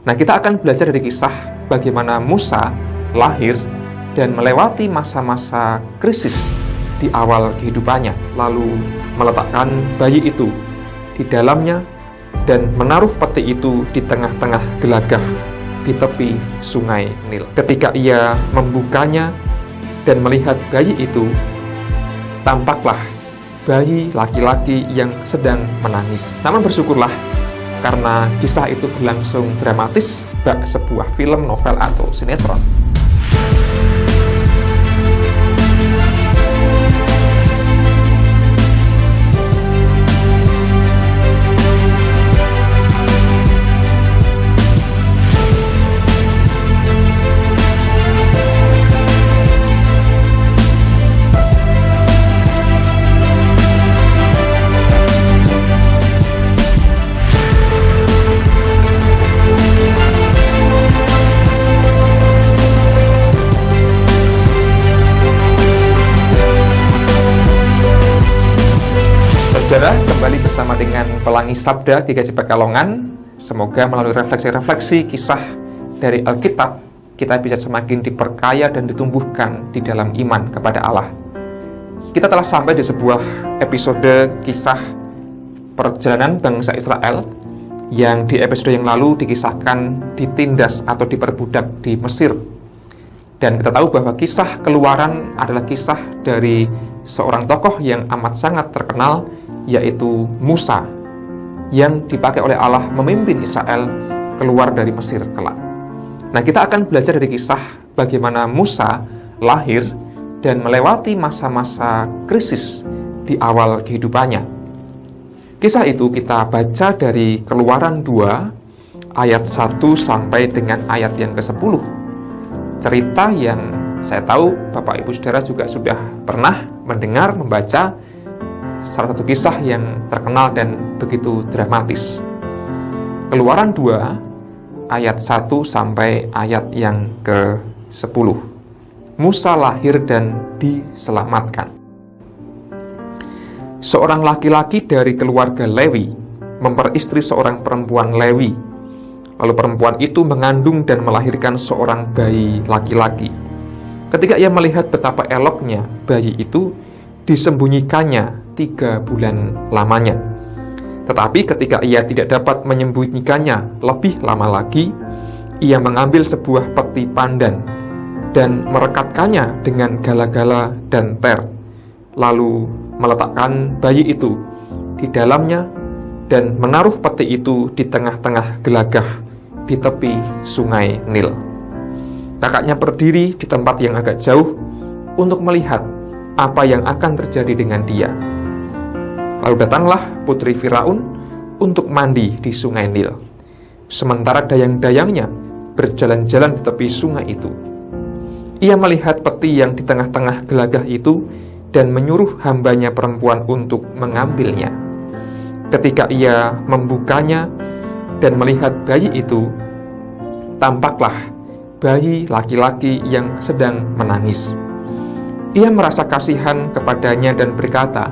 Nah, kita akan belajar dari kisah bagaimana Musa lahir dan melewati masa-masa krisis di awal kehidupannya, lalu meletakkan bayi itu di dalamnya dan menaruh peti itu di tengah-tengah gelagah di tepi sungai Nil. Ketika ia membukanya dan melihat bayi itu, tampaklah bayi laki-laki yang sedang menangis. Namun bersyukurlah, karena kisah itu berlangsung dramatis bak sebuah film, novel, atau sinetron. Saudara, kembali bersama dengan Pelangi Sabda GKJ Pekalongan. Semoga melalui refleksi-refleksi kisah dari Alkitab, kita bisa semakin diperkaya dan ditumbuhkan di dalam iman kepada Allah. Kita telah sampai di sebuah episode kisah perjalanan bangsa Israel yang di episode yang lalu dikisahkan ditindas atau diperbudak di Mesir. Dan kita tahu bahwa kisah Keluaran adalah kisah dari seorang tokoh yang amat sangat terkenal, yaitu Musa, yang dipakai oleh Allah memimpin Israel keluar dari Mesir kelak. Nah, kita akan belajar dari kisah bagaimana Musa lahir dan melewati masa-masa krisis di awal kehidupannya. Kisah itu kita baca dari Keluaran 2 ayat 1 sampai dengan ayat yang ke-10. Cerita yang saya tahu Bapak Ibu Saudara juga sudah pernah mendengar, membaca salah satu kisah yang terkenal dan begitu dramatis. Keluaran 2 ayat 1 sampai ayat yang ke-10. Musa lahir dan diselamatkan. Seorang laki-laki dari keluarga Lewi memperistri seorang perempuan Lewi. Lalu perempuan itu mengandung dan melahirkan seorang bayi laki-laki. Ketika ia melihat betapa eloknya bayi itu, disembunyikannya 3 bulan lamanya. Tetapi ketika ia tidak dapat menyembunyikannya lebih lama lagi, ia mengambil sebuah peti pandan dan merekatkannya dengan gala-gala dan ter, lalu meletakkan bayi itu di dalamnya dan menaruh peti itu di tengah-tengah gelagah di tepi sungai Nil. Kakaknya berdiri di tempat yang agak jauh untuk melihat apa yang akan terjadi dengan dia. Lalu datanglah putri Firaun untuk mandi di sungai Nil, sementara dayang-dayangnya berjalan-jalan di tepi sungai itu. Ia melihat peti yang di tengah-tengah gelagah itu dan menyuruh hambanya perempuan untuk mengambilnya. Ketika ia membukanya dan melihat bayi itu, tampaklah bayi laki-laki yang sedang menangis. Ia merasa kasihan kepadanya dan berkata,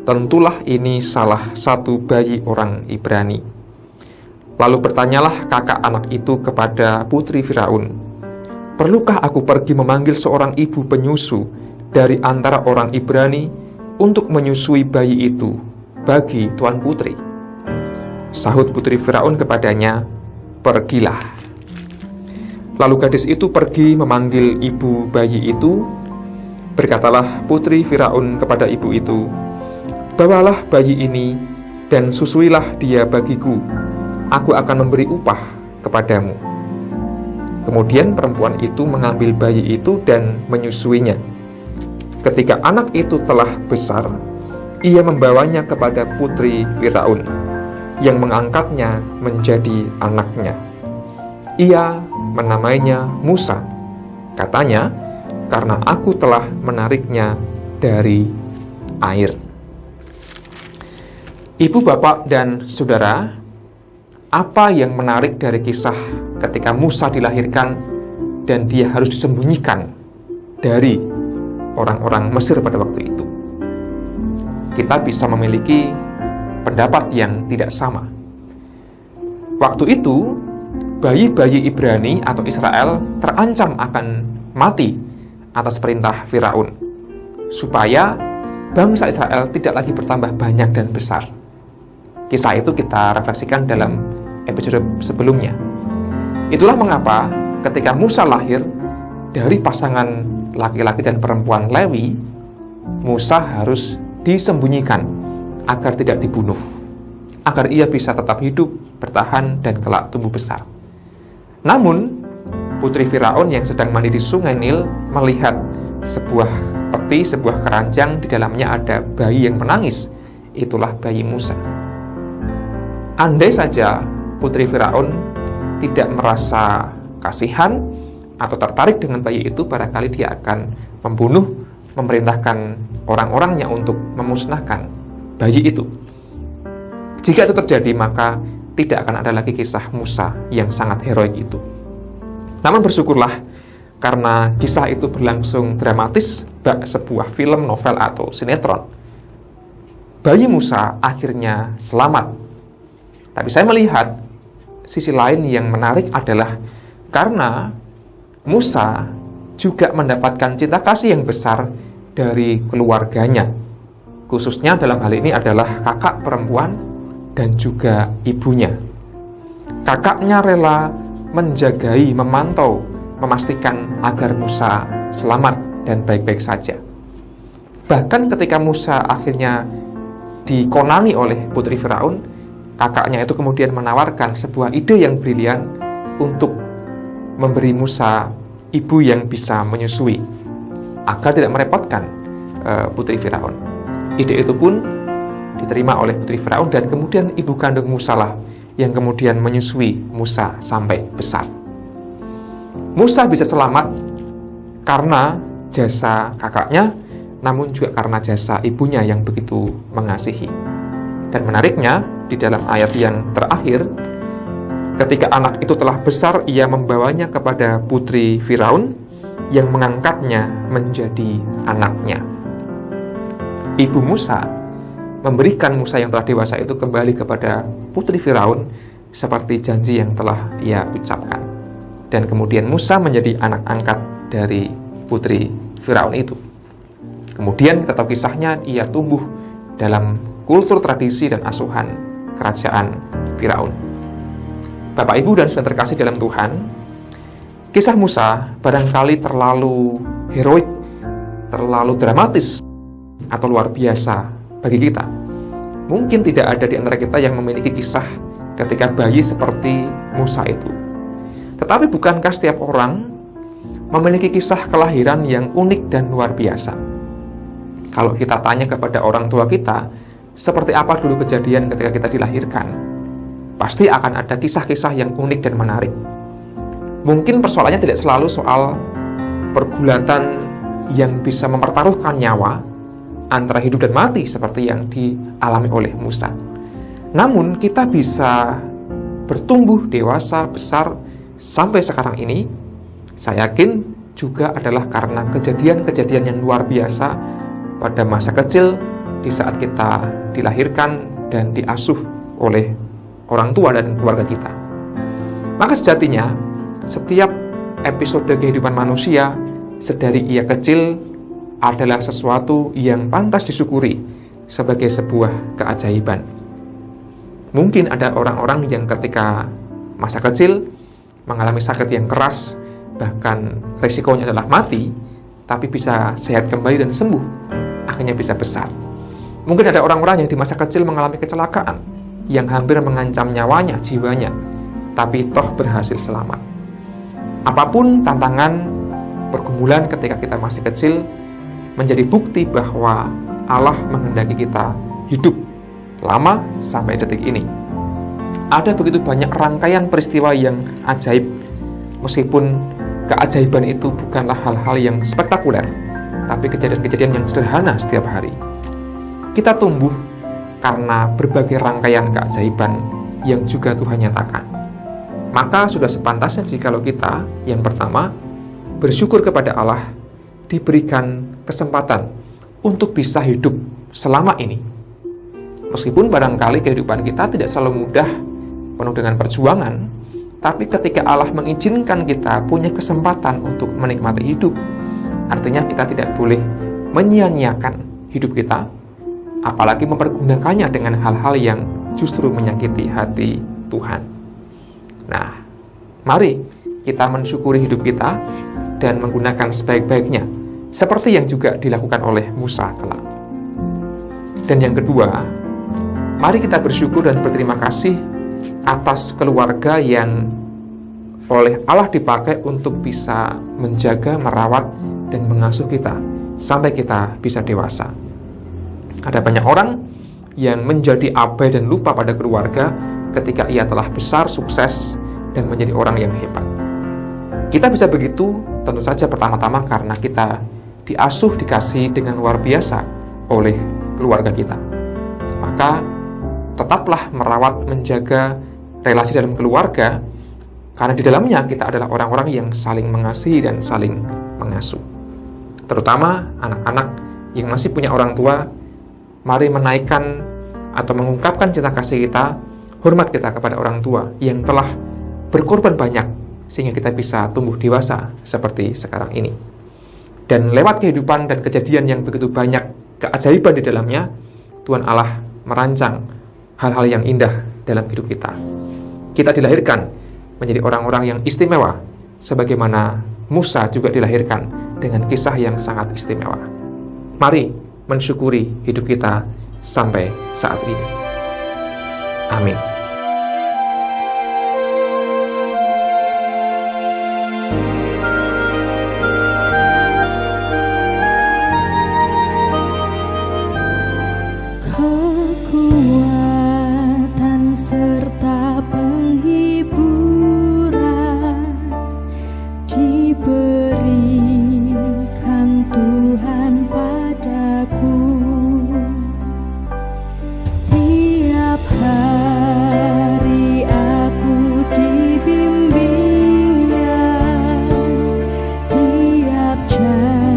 "Tentulah ini salah satu bayi orang Ibrani." Lalu bertanyalah kakak anak itu kepada putri Firaun, "Perlukah aku pergi memanggil seorang ibu penyusu dari antara orang Ibrani untuk menyusui bayi itu bagi tuan putri?" Sahut putri Firaun kepadanya, "Pergilah." Lalu gadis itu pergi memanggil ibu bayi itu. Berkatalah putri Firaun kepada ibu itu, "Bawalah bayi ini dan susuilah dia bagiku. Aku akan memberi upah kepadamu." Kemudian perempuan itu mengambil bayi itu dan menyusuinya. Ketika anak itu telah besar, ia membawanya kepada putri Firaun, yang mengangkatnya menjadi anaknya. Ia menamainya Musa. Katanya, "Karena aku telah menariknya dari air." Ibu, bapak, dan saudara, apa yang menarik dari kisah ketika Musa dilahirkan dan dia harus disembunyikan dari orang-orang Mesir pada waktu itu? Kita bisa memiliki pendapat yang tidak sama. Waktu itu, bayi-bayi Ibrani atau Israel terancam akan mati atas perintah Firaun, supaya bangsa Israel tidak lagi bertambah banyak dan besar. Kisah itu kita refleksikan dalam episode sebelumnya. Itulah mengapa ketika Musa lahir dari pasangan laki-laki dan perempuan Lewi, Musa harus disembunyikan agar tidak dibunuh, agar ia bisa tetap hidup, bertahan, dan kelak tumbuh besar. Namun, putri Firaun yang sedang mandi di sungai Nil melihat sebuah peti, sebuah keranjang, di dalamnya ada bayi yang menangis. Itulah bayi Musa. Andai saja putri Firaun tidak merasa kasihan atau tertarik dengan bayi itu, barangkali dia akan membunuh, memerintahkan orang-orangnya untuk memusnahkan bayi itu. Jika itu terjadi, maka tidak akan ada lagi kisah Musa yang sangat heroik itu. Namun bersyukurlah, karena kisah itu berlangsung dramatis, bak sebuah film, novel, atau sinetron, bayi Musa akhirnya selamat. Tapi saya melihat sisi lain yang menarik adalah karena Musa juga mendapatkan cinta kasih yang besar dari keluarganya. Khususnya dalam hal ini adalah kakak perempuan dan juga ibunya. Kakaknya rela menjagai, memantau, memastikan agar Musa selamat dan baik-baik saja. Bahkan ketika Musa akhirnya dikonangi oleh putri Firaun, kakaknya itu kemudian menawarkan sebuah ide yang brilian untuk memberi Musa ibu yang bisa menyusui agar tidak merepotkan putri Firaun. Ide itu pun diterima oleh putri Firaun, dan kemudian ibu kandung Musa lah yang kemudian menyusui Musa sampai besar. Musa bisa selamat karena jasa kakaknya, namun juga karena jasa ibunya yang begitu mengasihi. Dan menariknya, di dalam ayat yang terakhir, ketika anak itu telah besar, ia membawanya kepada putri Firaun yang mengangkatnya menjadi anaknya. Ibu Musa memberikan Musa yang telah dewasa itu kembali kepada putri Firaun seperti janji yang telah ia ucapkan. Dan kemudian Musa menjadi anak angkat dari putri Firaun itu. Kemudian kita tahu kisahnya, ia tumbuh dalam kultur, tradisi, dan asuhan kerajaan Firaun. Bapak, Ibu, dan saudara terkasih dalam Tuhan, kisah Musa barangkali terlalu heroik, terlalu dramatis, atau luar biasa bagi kita. Mungkin tidak ada di antara kita yang memiliki kisah ketika bayi seperti Musa itu. Tetapi bukankah setiap orang memiliki kisah kelahiran yang unik dan luar biasa? Kalau kita tanya kepada orang tua kita, seperti apa dulu kejadian ketika kita dilahirkan, pasti akan ada kisah-kisah yang unik dan menarik. Mungkin persoalannya tidak selalu soal pergulatan yang bisa mempertaruhkan nyawa antara hidup dan mati seperti yang dialami oleh Musa. Namun kita bisa bertumbuh dewasa, besar, sampai sekarang ini, saya yakin juga adalah karena kejadian-kejadian yang luar biasa pada masa kecil, di saat kita dilahirkan dan diasuh oleh orang tua dan keluarga kita. Maka sejatinya, setiap episode kehidupan manusia sedari ia kecil adalah sesuatu yang pantas disyukuri sebagai sebuah keajaiban. Mungkin ada orang-orang yang ketika masa kecil mengalami sakit yang keras, bahkan risikonya adalah mati, tapi bisa sehat kembali dan sembuh, akhirnya bisa besar. Mungkin ada orang-orang yang di masa kecil mengalami kecelakaan yang hampir mengancam nyawanya, jiwanya, tapi toh berhasil selamat. Apapun tantangan, pergumulan ketika kita masih kecil, menjadi bukti bahwa Allah menghendaki kita hidup lama sampai detik ini. Ada begitu banyak rangkaian peristiwa yang ajaib, meskipun keajaiban itu bukanlah hal-hal yang spektakuler, tapi kejadian-kejadian yang sederhana setiap hari. Kita tumbuh karena berbagai rangkaian keajaiban yang juga Tuhan nyatakan. Maka sudah sepantasnya jikalau kita, yang pertama, bersyukur kepada Allah diberikan kesempatan untuk bisa hidup selama ini. Meskipun barangkali kehidupan kita tidak selalu mudah, penuh dengan perjuangan, Tapi ketika Allah mengizinkan kita punya kesempatan untuk menikmati hidup, artinya kita tidak boleh menyia-nyiakan hidup kita, apalagi mempergunakannya dengan hal-hal yang justru menyakiti hati Tuhan. Nah, mari kita mensyukuri hidup kita dan menggunakan sebaik-baiknya, seperti yang juga dilakukan oleh Musa kelak. Dan yang kedua, mari kita bersyukur dan berterima kasih atas keluarga yang oleh Allah dipakai untuk bisa menjaga, merawat, dan mengasuh kita sampai kita bisa dewasa. Ada banyak orang yang menjadi abai dan lupa pada keluarga ketika ia telah besar, sukses, dan menjadi orang yang hebat. Kita bisa begitu tentu saja pertama-tama karena kita diasuh, dikasih dengan luar biasa oleh keluarga kita. Maka tetaplah merawat, menjaga relasi dalam keluarga, karena di dalamnya kita adalah orang-orang yang saling mengasihi dan saling mengasuh. Terutama anak-anak yang masih punya orang tua, mari menaikkan atau mengungkapkan cinta kasih kita, hormat kita kepada orang tua yang telah berkorban banyak sehingga kita bisa tumbuh dewasa seperti sekarang ini. Dan lewat kehidupan dan kejadian yang begitu banyak keajaiban di dalamnya, Tuhan Allah merancang hal-hal yang indah dalam hidup kita. Kita dilahirkan menjadi orang-orang yang istimewa, sebagaimana Musa juga dilahirkan dengan kisah yang sangat istimewa. Mari mensyukuri hidup kita sampai saat ini. Amin. Kekuatan serta penghiburan diberikan Tuhan padaku. Tiap hari aku dibimbingnya, tiap jam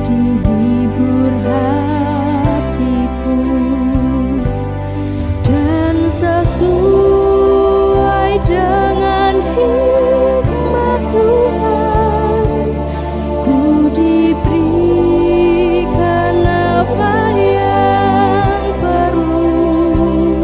dihibur hatiku, dan sesuai dengan hikmat Tuhan, ku diberikan apa yang perlu,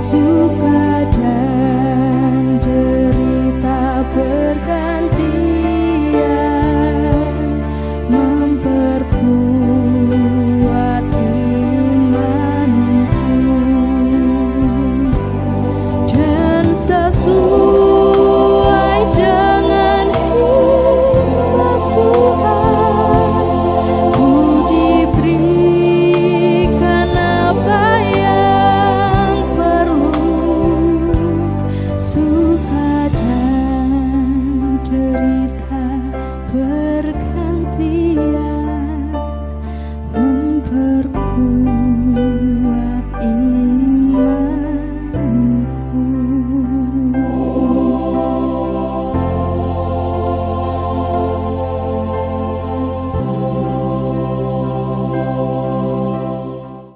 suka dan derita bergantian, memperkuat imanku, dan sesuai dengan hikmat Tuhan, ku diberikan apa yang perlu, suka dan derita bergantian.